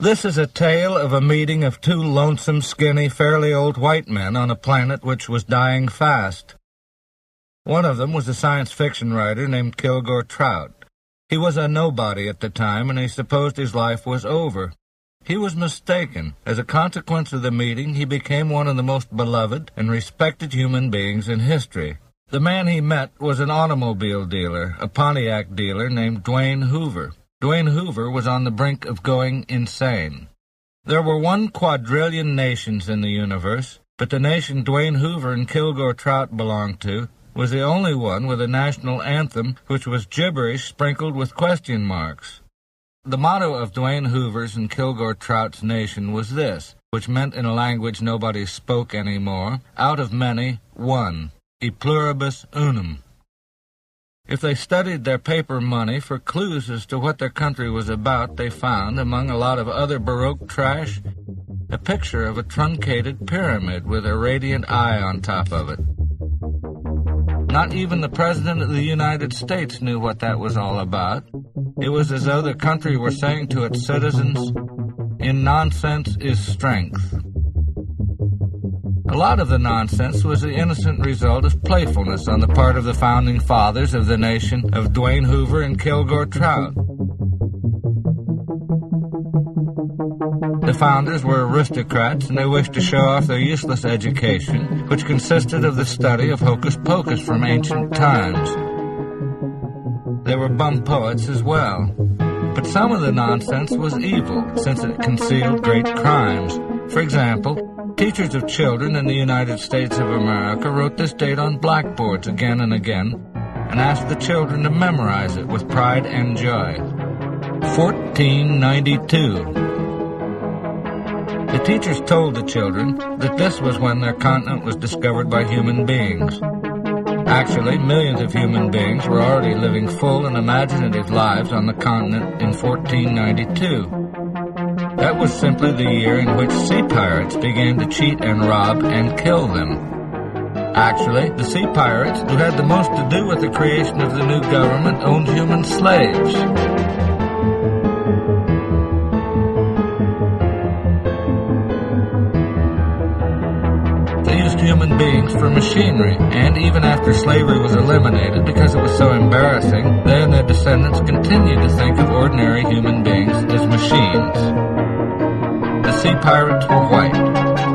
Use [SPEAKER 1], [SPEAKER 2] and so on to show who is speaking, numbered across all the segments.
[SPEAKER 1] This is a tale of a meeting of two lonesome, skinny, fairly old white men on a planet which was dying fast. One of them was a science fiction writer named Kilgore Trout. He was a nobody at the time, and he supposed his life was over. He was mistaken. As a consequence of the meeting, he became one of the most beloved and respected human beings in history. The man he met was an automobile dealer, a Pontiac dealer named Dwayne Hoover. Dwayne Hoover was on the brink of going insane. There were 1 quadrillion nations in the universe, but the nation Dwayne Hoover and Kilgore Trout belonged to was the only one with a national anthem which was gibberish sprinkled with question marks. The motto of Dwayne Hoover's and Kilgore Trout's nation was this, which meant in a language nobody spoke anymore, out of many, one, e pluribus unum. If they studied their paper money for clues as to what their country was about, they found, among a lot of other Baroque trash, a picture of a truncated pyramid with a radiant eye on top of it. Not even the President of the United States knew what that was all about. It was as though the country were saying to its citizens, "In nonsense is strength." A lot of the nonsense was the innocent result of playfulness on the part of the founding fathers of the nation of Dwayne Hoover and Kilgore Trout. The founders were aristocrats, and they wished to show off their useless education, which consisted of the study of hocus-pocus from ancient times. They were bum poets as well. But some of the nonsense was evil, since it concealed great crimes. For example, teachers of children in the United States of America wrote this date on blackboards again and again, and asked the children to memorize it with pride and joy. 1492. The teachers told the children that this was when their continent was discovered by human beings. Actually, millions of human beings were already living full and imaginative lives on the continent in 1492. That was simply the year in which sea pirates began to cheat and rob and kill them. Actually, the sea pirates, who had the most to do with the creation of the new government, owned human slaves. They used human beings for machinery, and even after slavery was eliminated because it was so embarrassing, they and their descendants continued to think of ordinary human beings as machines. The sea pirates were white.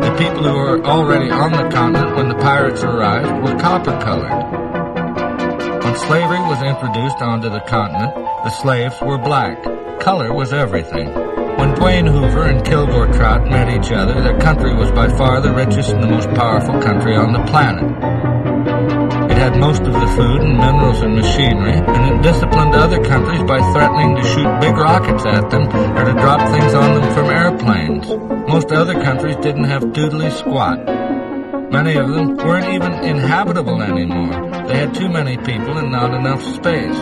[SPEAKER 1] The people who were already on the continent when the pirates arrived were copper-colored. When slavery was introduced onto the continent, the slaves were black. Color was everything. When Dwayne Hoover and Kilgore Trout met each other, their country was by far the richest and the most powerful country on the planet. It had most of the food and minerals and machinery, and it disciplined other countries by threatening to shoot big rockets at them or to drop things on them from airplanes. Most other countries didn't have doodly squat. Many of them weren't even inhabitable anymore. They had too many people and not enough space.